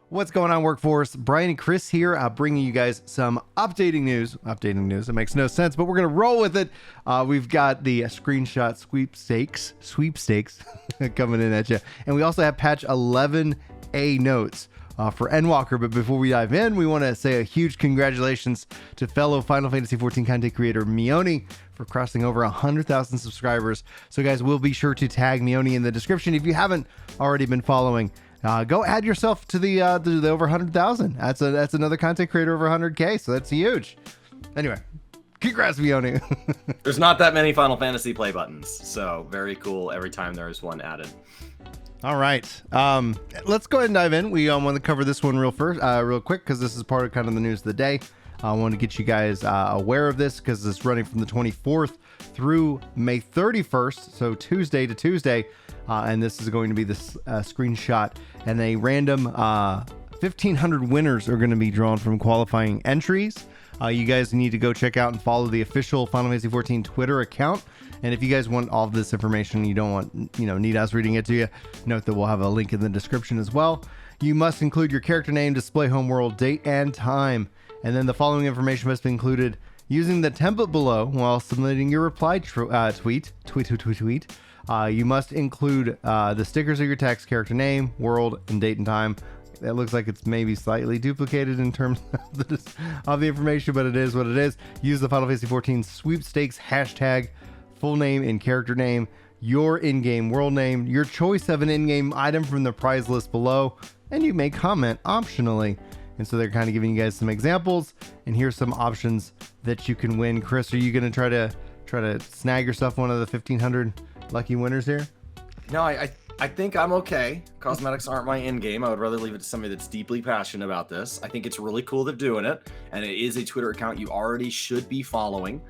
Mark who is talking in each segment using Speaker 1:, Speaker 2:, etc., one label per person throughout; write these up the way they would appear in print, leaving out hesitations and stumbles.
Speaker 1: What's going on, workforce? Brian and Chris here, bringing you guys some updating news. It makes no sense, but we're going to roll with it. We've got the screenshot sweepstakes coming in at you. And we also have patch 11A notes for Endwalker. But before we dive in, we want to say a huge congratulations to fellow Final Fantasy XIV content creator Mioni for crossing over 100,000 subscribers. So guys, we'll be sure to tag Mioni in the description if you haven't already been following. Go add yourself to the over 100,000. That's another content creator over 100K, so that's huge. Anyway, congrats, Mioni.
Speaker 2: There's not that many Final Fantasy play buttons, so very cool every time there is one added.
Speaker 1: All right, let's go ahead and dive in. We want to cover this one real quick, because this is part of kind of the news of the day. I want to get you guys aware of this because it's running from the 24th through May 31st, so Tuesday to Tuesday. And this is going to be this screenshot, and a random 1,500 winners are going to be drawn from qualifying entries. You guys need to go check out and follow the official Final Fantasy XIV Twitter account. And if you guys want all of this information, you don't want, need us reading it to you, note that we'll have a link in the description as well. You must include your character name, display home world, date, and time. And then the following information must be included using the template below while submitting your reply tweet. You must include the stickers of your text, character name, world, and date and time. That looks like it's maybe slightly duplicated in terms of the information, but it is what it is. Use the Final Fantasy XIV Sweepstakes hashtag, full name and character name, your in-game world name, your choice of an in-game item from the prize list below, and you may comment optionally. And so they're kind of giving you guys some examples, and here's some options that you can win. Chris, are you going to try to snag yourself one of the 1,500 lucky winners here?
Speaker 2: No, I think I'm okay. Cosmetics aren't my end game. I would rather leave it to somebody that's deeply passionate about this. I think it's really cool they're doing it, and it is a Twitter account you already should be following.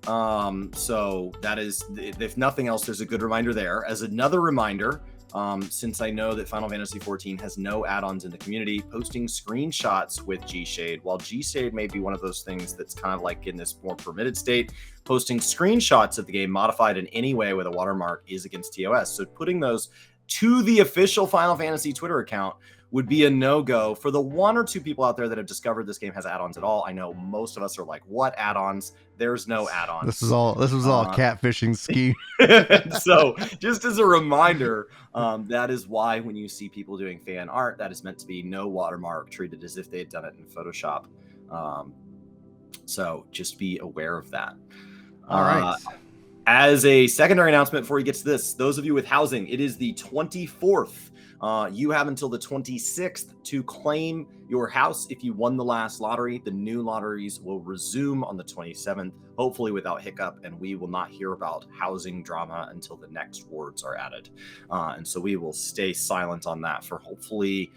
Speaker 2: So that is, if nothing else, there's a good reminder there. As another reminder, since I know that Final Fantasy XIV has no add-ons in the community, posting screenshots with G-Shade, while G-Shade may be one of those things that's kind of like in this more permitted state, posting screenshots of the game modified in any way with a watermark is against TOS. So putting those to the official Final Fantasy Twitter account would be a no-go for the one or two people out there that have discovered this game has add-ons at all. I know most of us are like, what add-ons? There's no add-ons.
Speaker 1: This was all catfishing scheme.
Speaker 2: So just as a reminder, that is why when you see people doing fan art, that is meant to be no watermark, treated as if they had done it in Photoshop. So just be aware of that.
Speaker 1: All right.
Speaker 2: As a secondary announcement before you get to this, those of you with housing, it is the 24th. You have until the 26th to claim your house if you won the last lottery. The new lotteries will resume on the 27th, hopefully without hiccup, and we will not hear about housing drama until the next wards are added. And so we will stay silent on that for hopefully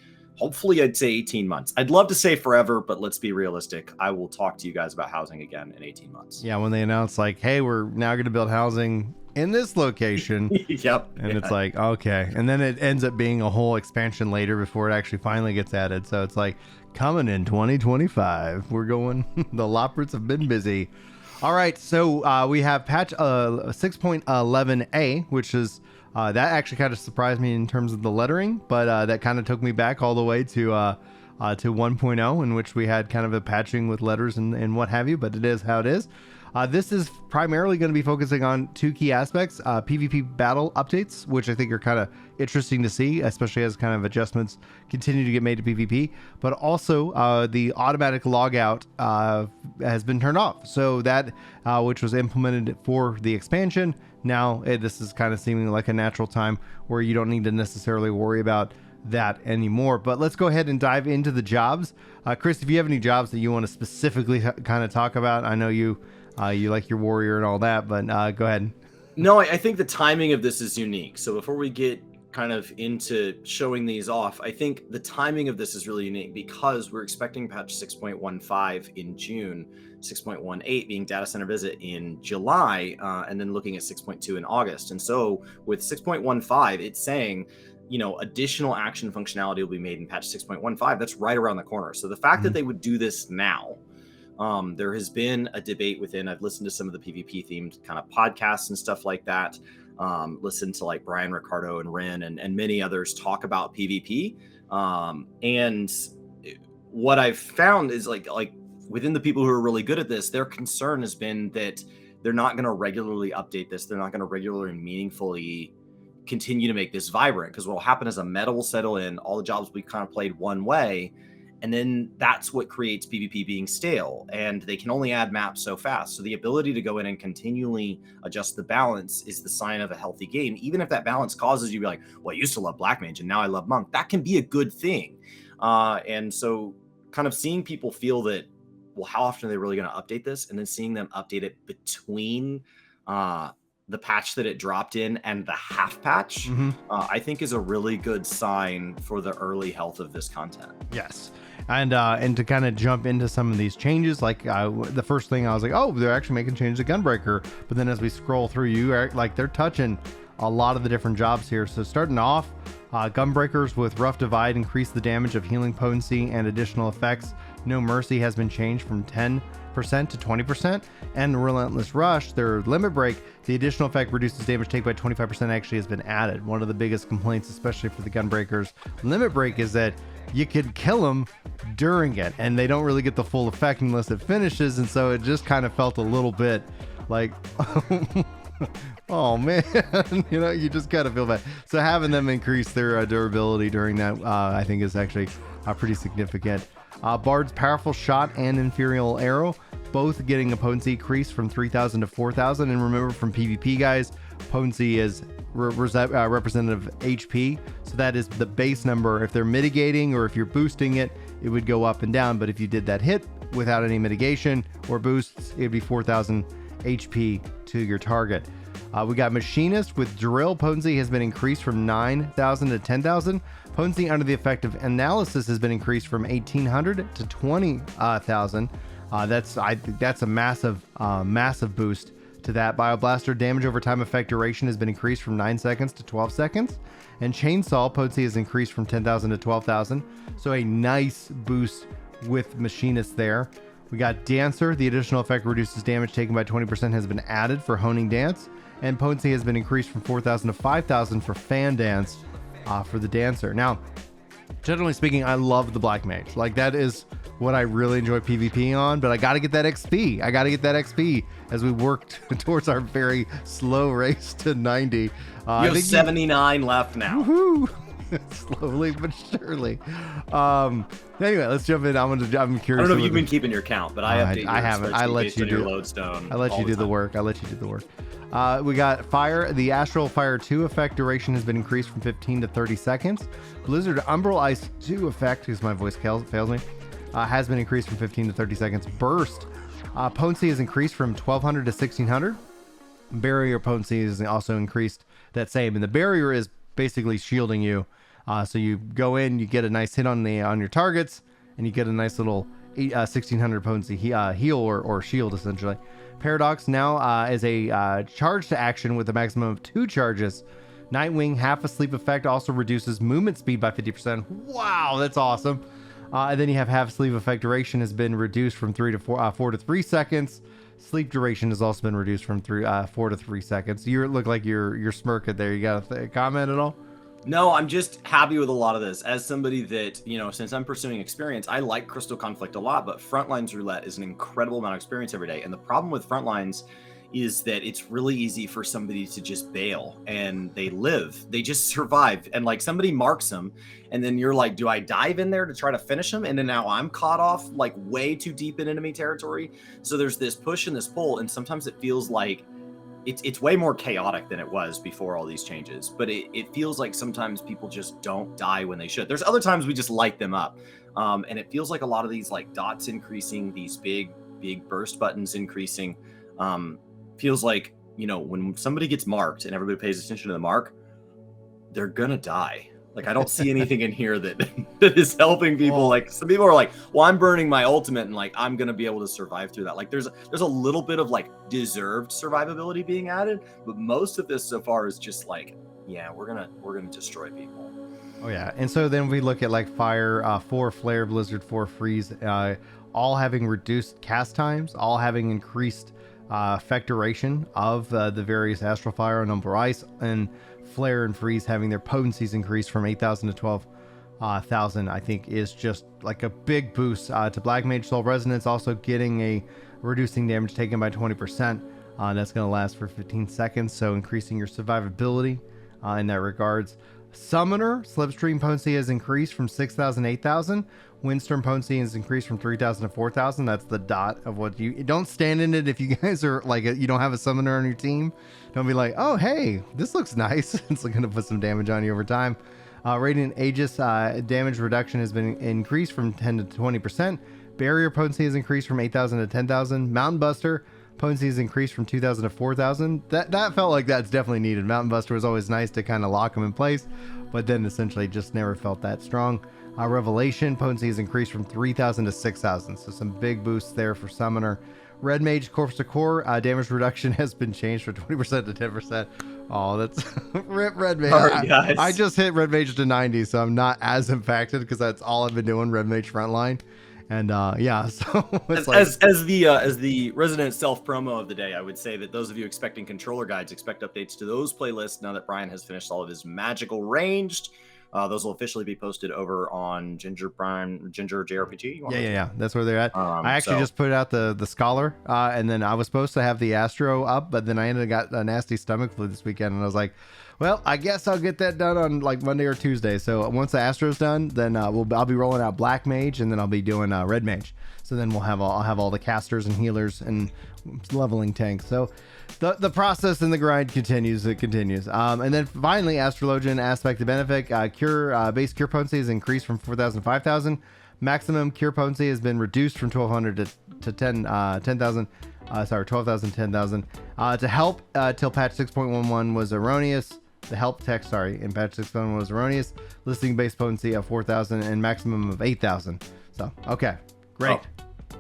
Speaker 2: I'd say 18 months. I'd love to say forever, but let's be realistic. I will talk to you guys about housing again in 18 months.
Speaker 1: Yeah, when they announce like, hey, we're now going to build housing in this location.
Speaker 2: Yep.
Speaker 1: And it's like, okay. And then it ends up being a whole expansion later before it actually finally gets added. So it's like, coming in 2025. We're going, the Loppers have been busy. All right, so we have patch 6.11a, which is, that actually kind of surprised me in terms of the lettering, but that kind of took me back all the way to 1.0, in which we had kind of a patching with letters and what have you, but it is how it is. This is primarily going to be focusing on two key aspects, PvP battle updates, which I think are kind of interesting to see, especially as kind of adjustments continue to get made to PvP, but also the automatic logout has been turned off. So that, which was implemented for the expansion, now this is kind of seeming like a natural time where you don't need to necessarily worry about that anymore. But let's go ahead and dive into the jobs. Chris, if you have any jobs that you want to specifically kind of talk about, I know you like your warrior and all that, but go ahead.
Speaker 2: No, I think the timing of this is unique. So before we get kind of into showing these off, I think the timing of this is really unique because we're expecting patch 6.15 in June, 6.18 being data center visit in July, and then looking at 6.2 in August. And so with 6.15, it's saying, additional action functionality will be made in patch 6.15. That's right around the corner. So the fact that they would do this now, there has been a debate within, I've listened to some of the PvP themed kind of podcasts and stuff like that. Listen to like Brian Ricardo and Ren and many others talk about PvP. And what I've found is like within the people who are really good at this, their concern has been that they're not going to regularly update this. They're not going to regularly and meaningfully continue to make this vibrant, because what will happen is a meta will settle in, all the jobs we kind of played one way, and then that's what creates PvP being stale, and they can only add maps so fast. So the ability to go in and continually adjust the balance is the sign of a healthy game. Even if that balance causes you to be like, well, I used to love Black Mage and now I love Monk, that can be a good thing. And so kind of seeing people feel that, well, how often are they really going to update this? And then seeing them update it between the patch that it dropped in and the half patch, I think is a really good sign for the early health of this content.
Speaker 1: Yes. And to kind of jump into some of these changes, like the first thing I was like, oh, they're actually making changes to Gunbreaker. But then as we scroll through, like they're touching a lot of the different jobs here. So starting off, Gunbreakers with Rough Divide increase the damage of healing potency and additional effects. No Mercy has been changed from 10% to 20%, and Relentless Rush, their limit break, the additional effect reduces damage taken by 25% actually has been added. One of the biggest complaints, especially for the Gunbreakers limit break, is that you could kill them during it and they don't really get the full effect unless it finishes, and so it just kind of felt a little bit like oh man, you just kind of feel bad. So having them increase their durability during that I think is actually pretty significant. Bard's Powerful Shot and Inferior Arrow, both getting a potency increase from 3,000 to 4,000. And remember, from PvP, guys, potency is representative of HP. So that is the base number. If they're mitigating or if you're boosting it, it would go up and down. But if you did that hit without any mitigation or boosts, it'd be 4,000 HP to your target. We got Machinist with Drill. Potency has been increased from 9,000 to 10,000. Potency under the effect of Analysis has been increased from 1,800 to 20,000. That's a massive boost to that. Bioblaster damage over time effect duration has been increased from 9 seconds to 12 seconds. And Chainsaw potency has increased from 10,000 to 12,000. So a nice boost with Machinist there. We got Dancer. The additional effect reduces damage taken by 20% has been added for Honing Dance. And potency has been increased from 4,000 to 5,000 for Fan Dance for the Dancer. Now, generally speaking, I love the Black Mage. Like, that is what I really enjoy PvP on, but I got to get that XP. I got to get that XP as we work towards our very slow race to 90.
Speaker 2: You have 79 left now.
Speaker 1: Woohoo! Slowly but surely. Anyway, let's jump in. I'm curious.
Speaker 2: I don't know if you've been keeping your count, but I update.
Speaker 1: I haven't. I let you do
Speaker 2: Lodestone.
Speaker 1: I let you do the work. We got Fire. The Astral Fire 2 effect duration has been increased from 15 to 30 seconds. Blizzard Umbral Ice 2 effect, because my voice fails me, has been increased from 15 to 30 seconds. Burst potency is increased from 1,200 to 1,600. Barrier potency is also increased that same, and the barrier is basically shielding you. So you go in, you get a nice hit on your targets, and you get a nice little 1,600 potency heal or shield, essentially. Paradox now is a charge to action with a maximum of 2 charges. Nightwing Half Asleep effect also reduces movement speed by 50%. Wow, that's awesome. And then you have Half Asleep effect duration has been reduced from 4 to 3 seconds. Sleep duration has also been reduced from 4 to 3 seconds. You look like you're smirking there. You got a comment at all?
Speaker 2: No, I'm just happy with a lot of this. As somebody that, since I'm pursuing experience, I like Crystal Conflict a lot, but Frontlines Roulette is an incredible amount of experience every day. And the problem with Frontlines is that it's really easy for somebody to just bail, and they just survive. And like, somebody marks them, and then you're like, do I dive in there to try to finish them? And then now I'm caught off like way too deep in enemy territory. So there's this push and this pull, and sometimes it feels like it's way more chaotic than it was before all these changes, but it feels like sometimes people just don't die when they should. There's other times we just light them up. And it feels like a lot of these like dots increasing, these big burst buttons increasing, feels like, when somebody gets marked and everybody pays attention to the mark, they're gonna die. Like, I don't see anything in here that is helping people. Like, some people are like, well, I'm burning my ultimate and like, I'm going to be able to survive through that. Like, there's a little bit of like deserved survivability being added, but most of this so far is just like, yeah, we're going to destroy people.
Speaker 1: Oh yeah. And so then we look at like Fire 4 Flare, Blizzard 4 Freeze, all having reduced cast times, all having increased effect duration of the various Astral Fire and Umbral Ice, and Flare and Freeze having their potencies increased from 8,000 to thousand, I think, is just like a big boost to Black Mage Soul Resonance. Also getting a reducing damage taken by 20%. That's going to last for 15 seconds, so increasing your survivability in that regards. Summoner Slipstream potency has increased from 6,000 to 8,000. Windstorm potency has increased from 3,000 to 4,000. That's the dot of what you don't stand in it if you guys are like you don't have a summoner on your team. Don't be like, oh hey, this looks nice. It's going to put some damage on you over time. Radiant Aegis damage reduction has been increased from 10 to 20%. Barrier potency has increased from 8,000 to 10,000. Mountain Buster potency has increased from 2,000 to 4,000. That felt like that's definitely needed. Mountain Buster was always nice to kind of lock them in place, but then essentially just never felt that strong. Revelation potency has increased from 3,000 to 6,000, so some big boosts there for Summoner. Red Mage Corpse to Core damage reduction has been changed from 20% to 10%. Oh, that's rip Red Mage.
Speaker 2: Sorry, guys.
Speaker 1: I just hit Red Mage to 90, so I'm not as impacted because that's all I've been doing, Red Mage Frontline. And yeah, so it's
Speaker 2: as the resident self promo of the day, I would say that those of you expecting controller guides, expect updates to those playlists now that Brian has finished all of his magical ranged. Those will officially be posted over on Ginger JRPG.
Speaker 1: Yeah. That's where they're at. I actually just put out the Scholar, and then I was supposed to have the Astro up, but then I ended up got a nasty stomach flu this weekend, and I was like, well, I guess I'll get that done on like Monday or Tuesday. So once the Astro's done, then I'll be rolling out Black Mage, and then I'll be doing Red Mage. So then I'll have all the casters and healers and leveling tanks. So the process and the grind continues. It continues. And then finally, Astrologian Aspect of Benefic. Base cure potency has increased from 4,000 to 5,000. Maximum cure potency has been reduced from 1,200 to 10,000. 12,000, 10,000. To help till patch 6.11 was erroneous. The help text, in patch 6.11 was erroneous. Listing base potency of 4,000 and maximum of 8,000. So, okay, great.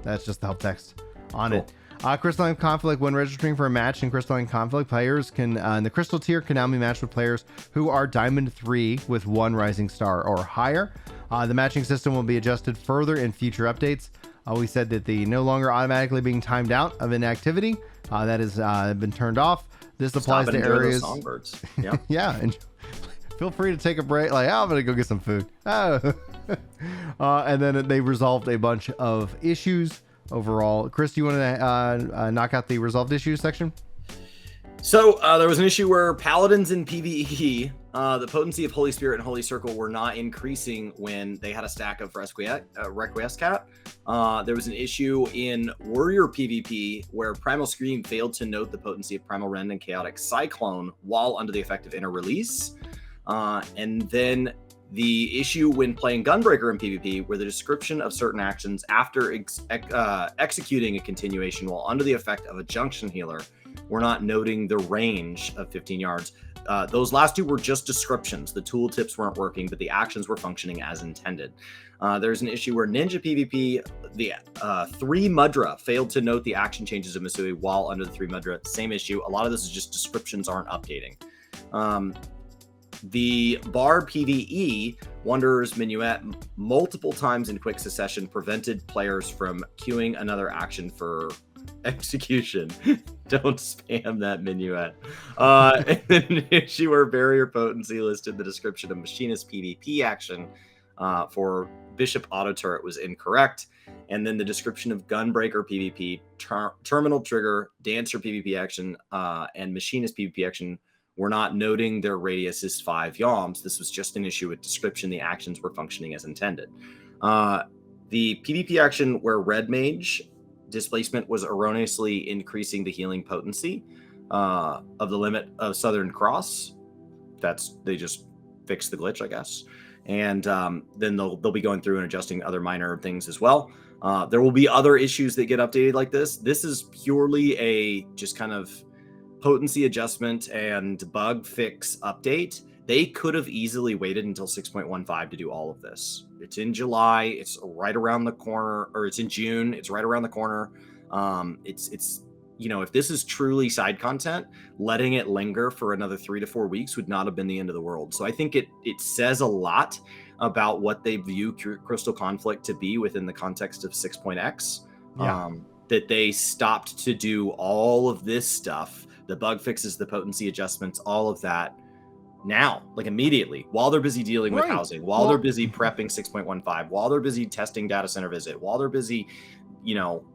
Speaker 1: That's just the help text on it. Crystalline Conflict. When registering for a match in Crystalline Conflict, players can in the Crystal tier can now be matched with players who are Diamond 3 with 1 Rising Star or higher. The matching system will be adjusted further in future updates. We said that the no longer automatically being timed out of inactivity that has been turned off. This applies to areas.
Speaker 2: Songbirds. Yeah.
Speaker 1: Yeah, and feel free to take a break. Like, I'm gonna go get some food. Oh. And then they resolved a bunch of issues overall. Chris, do you want to knock out the resolved issues section?
Speaker 2: So there was an issue where paladins in PvE, the potency of Holy Spirit and Holy Circle were not increasing when they had a stack of Requiescat. There was an issue in Warrior PvP where Primal Scream failed to note the potency of Primal Rend and Chaotic Cyclone while under the effect of Inner Release. And then the issue when playing Gunbreaker in PvP, where the description of certain actions after executing a continuation while under the effect of a Junction Healer, we're not noting the range of 15 yards. Those last two were just descriptions. The tooltips weren't working, but the actions were functioning as intended. There's an issue where Ninja PvP, the 3 Mudra failed to note the action changes of Misui while under the 3 Mudra. Same issue. A lot of this is just descriptions aren't updating. The Bar PvE, Wanderer's Minuet, multiple times in quick succession prevented players from queuing another action for execution. Don't spam that minuet. And then an issue where barrier potency listed the description of machinist PvP action for Bishop Auto Turret was incorrect. And then the description of Gunbreaker PvP, Terminal Trigger, Dancer PvP action, and Machinist PvP action were not noting their radius is 5 yoms. This was just an issue with description. The actions were functioning as intended. The PvP action where Red Mage displacement was erroneously increasing the healing potency of the limit of Southern Cross. They just fixed the glitch, I guess. And then they'll be going through and adjusting other minor things as well. There will be other issues that get updated like this. This is purely a just kind of potency adjustment and bug fix update. They could have easily waited until 6.15 to do all of this. It's in July. It's right around the corner, or it's in June. It's right around the corner. It's if this is truly side content, letting it linger for another 3 to 4 weeks would not have been the end of the world. So I think it says a lot about what they view Crystal Conflict to be within the context of 6.x. That they stopped to do all of this stuff, the bug fixes, the potency adjustments, all of that, now, like immediately, while they're busy dealing with
Speaker 1: Right.
Speaker 2: housing, while they're busy prepping 6.15, while they're busy testing data center visit, while they're busy,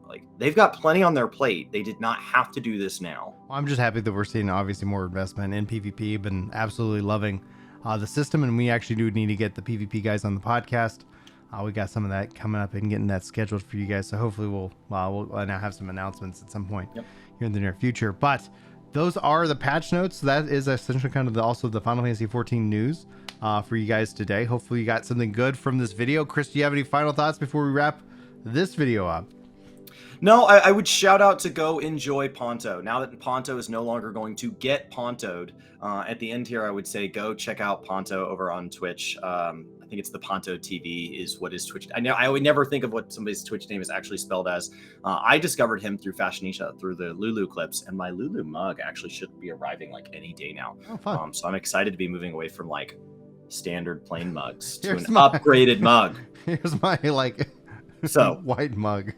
Speaker 2: like they've got plenty on their plate. They did not have to do this now.
Speaker 1: I'm just happy that we're seeing obviously more investment in PvP. Been absolutely loving the system, and we actually do need to get the PvP guys on the podcast. We got some of that coming up and getting that scheduled for you guys. So hopefully we'll now have some announcements at some point here in the near future. But those are the patch notes. That is essentially kind of also the Final Fantasy 14 news for you guys today. Hopefully you got something good from this video. Chris, do you have any final thoughts before we wrap this video up?
Speaker 2: No, I would shout out to go enjoy Ponto. Now that Ponto is no longer going to get Pontoed, at the end here, I would say go check out Ponto over on Twitch. I think it's the Ponto TV is what his Twitch. I would never think of what somebody's Twitch name is actually spelled as. I discovered him through Fashionisha, through the Lulu clips, and my Lulu mug actually should be arriving like any day now.
Speaker 1: Oh, fun.
Speaker 2: So I'm excited to be moving away from like standard plain mugs to an upgraded mug.
Speaker 1: Here's my
Speaker 2: So
Speaker 1: white mug.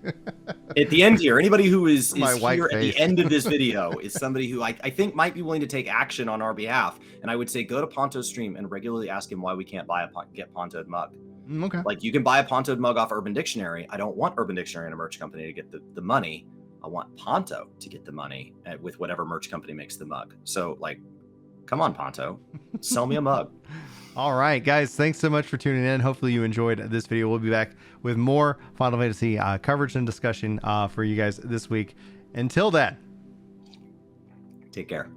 Speaker 2: At the end here, anybody who is
Speaker 1: My
Speaker 2: here at
Speaker 1: face.
Speaker 2: the end of this video is somebody who I think might be willing to take action on our behalf. And I would say go to Ponto's stream and regularly ask him why we can't get Pontoed mug.
Speaker 1: Okay.
Speaker 2: Like you can buy a Pontoed mug off Urban Dictionary. I don't want Urban Dictionary and a merch company to get the money. I want Ponto to get the money with whatever merch company makes the mug. So like, come on, Ponto, sell me a mug.
Speaker 1: All right, guys, thanks so much for tuning in. Hopefully you enjoyed this video. We'll be back with more Final Fantasy coverage and discussion for you guys this week. Until then,
Speaker 2: Take care.